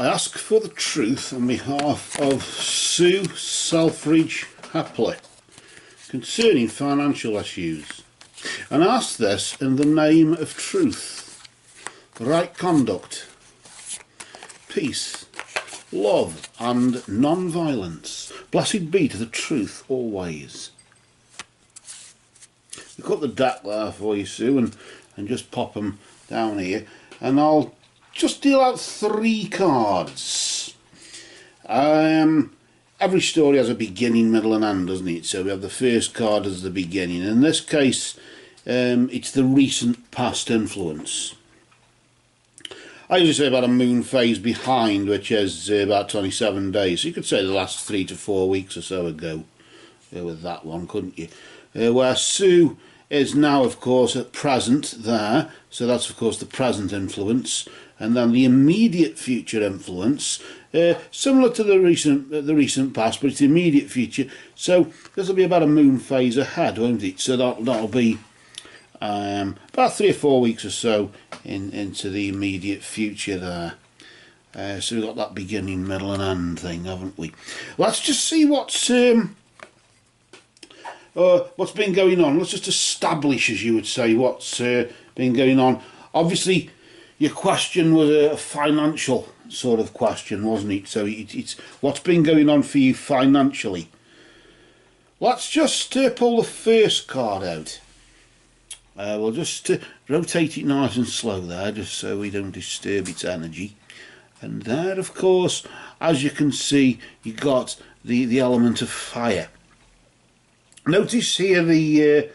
I ask for the truth on behalf of Sue Selfridge Hepler concerning financial issues, and ask this in the name of truth, right conduct, peace, love and non-violence. Blessed be to the truth always. We've got the deck there for you, Sue, and just pop them down here, and I'll just deal out 3 cards. Every story has a beginning, middle and end, doesn't it? So we have the first card as the beginning. In this case, it's the recent past influence. I usually say about a moon phase behind, which is about 27 days. So you could say the last 3 to 4 weeks or so ago with that one, couldn't you? Where Sue is now, of course, at present there. So that's, of course, the present influence. And then the immediate future influence, similar to the recent past, but it's the immediate future. So this will be about a moon phase ahead, won't it? So that'll be about 3 or 4 weeks or so into the immediate future there. So we've got that beginning, middle and end thing, haven't we? Let's just see what's been going on. Let's just establish, as you would say, what's been going on. Obviously, your question was a financial sort of question, wasn't it? So it's what's been going on for you financially. Let's just pull the first card out. We'll just rotate it nice and slow there, just so we don't disturb its energy. And there, of course, as you can see, you got the element of fire. Notice here the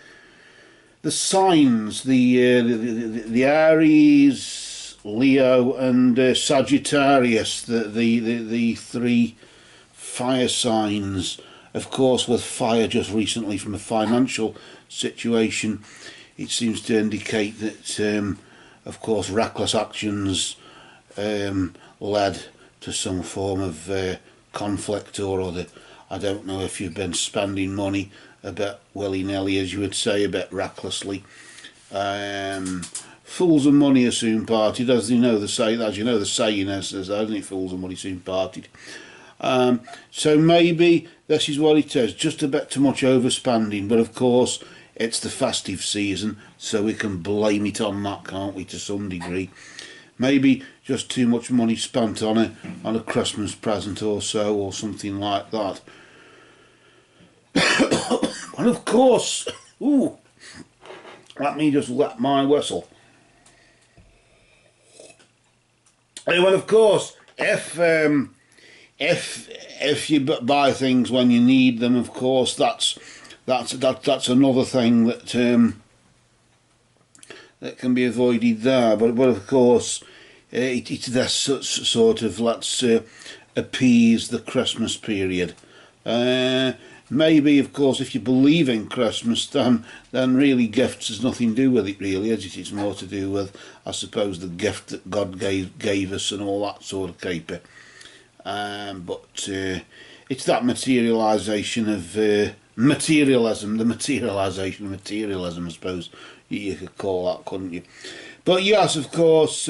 signs, the Aries, Leo and Sagittarius, the 3 fire signs. Of course, with fire just recently from a financial situation, it seems to indicate that, of course, reckless actions led to some form of conflict or other. I don't know if you've been spending money a bit willy-nilly, as you would say, a bit recklessly. Fools and money are soon parted, as you know the saying is, hasn't it? Fools and money soon parted. So maybe this is what it is, just a bit too much overspending, but of course it's the festive season, so we can blame it on that, can't we, to some degree. Maybe just too much money spent on a Christmas present or so, or something like that. And of course, let me just wet my whistle. Well, of course, if you buy things when you need them, of course, that's another thing that that can be avoided there. But of course, it's this sort of, let's appease the Christmas period. Maybe, of course, if you believe in Christmas, then really gifts has nothing to do with it, really, is it? It's more to do with, I suppose, the gift that God gave us and all that sort of caper. But it's that materialisation of materialism, the materialisation of materialism, I suppose you could call that, couldn't you? But yes, of course,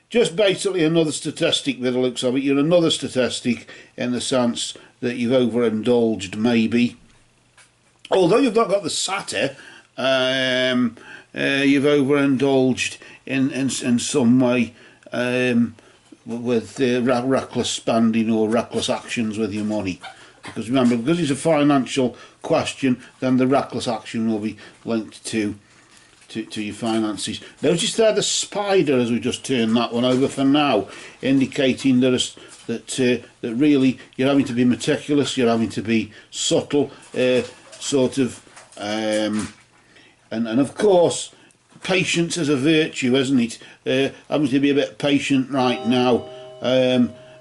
just basically another statistic with the looks of it. You're another statistic in the sense that you've overindulged, maybe. Although you've not got the satyr, you've overindulged in some way with reckless spending or reckless actions with your money. Because remember, because it's a financial question, then the reckless action will be linked to your finances. Notice there the spider, as we just turned that one over for now, indicating that really you're having to be meticulous, you're having to be subtle, and of course patience is a virtue, isn't it? Having to be a bit patient right now,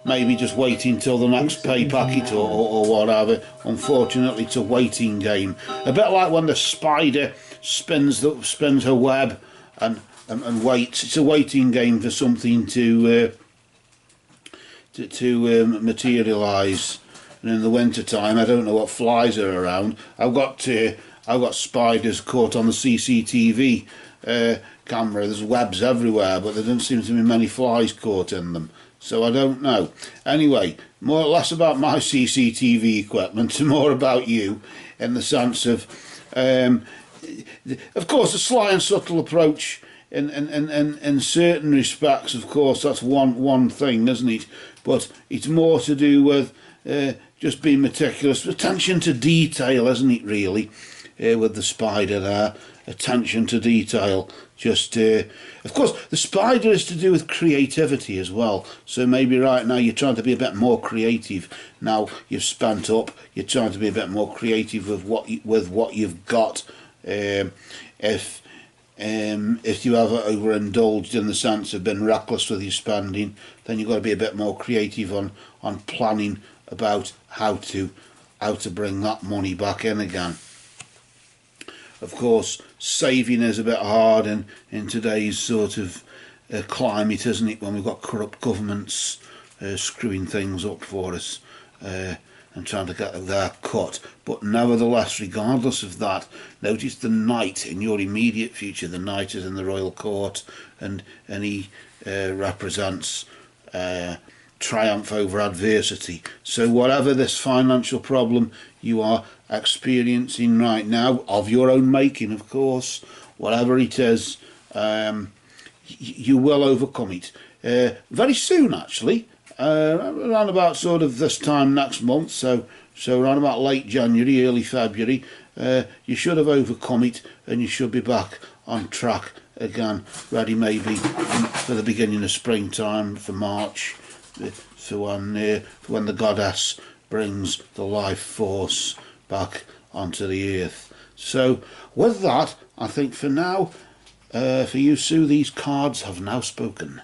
maybe just waiting till the next pay packet or whatever. Unfortunately, it's a waiting game, a bit like when the spider spins her web and waits. It's a waiting game for something to materialise. And in the winter time, I don't know what flies are around. I've got spiders caught on the CCTV camera. There's webs everywhere, but there doesn't seem to be many flies caught in them. So I don't know. Anyway, more or less about my CCTV equipment and more about you, in the sense of course, a sly and subtle approach in certain respects. Of course, that's one thing, isn't it? But it's more to do with just being meticulous, attention to detail, isn't it? Really, with the spider there, attention to detail. Just, of course, the spider is to do with creativity as well. So maybe right now you're trying to be a bit more creative. Now you've spent up, you're trying to be a bit more creative with what you've got. If you have overindulged in the sense of been reckless with your spending, then you've got to be a bit more creative on planning about how to bring that money back in again. Of course, saving is a bit hard in today's sort of climate, isn't it, when we've got corrupt governments screwing things up for us and trying to get their cut. But nevertheless, regardless of that, notice the knight in your immediate future. The knight is in the royal court, and he represents triumph over adversity. So whatever this financial problem you are experiencing right now, of your own making, of course, whatever it is, you will overcome it very soon, actually, around about sort of this time next month, so around about late January, early February, you should have overcome it, and you should be back on track again, ready maybe for the beginning of springtime, for March, for when the goddess brings the life force back onto the earth. So with that, I think for now, for you, Sue, these cards have now spoken.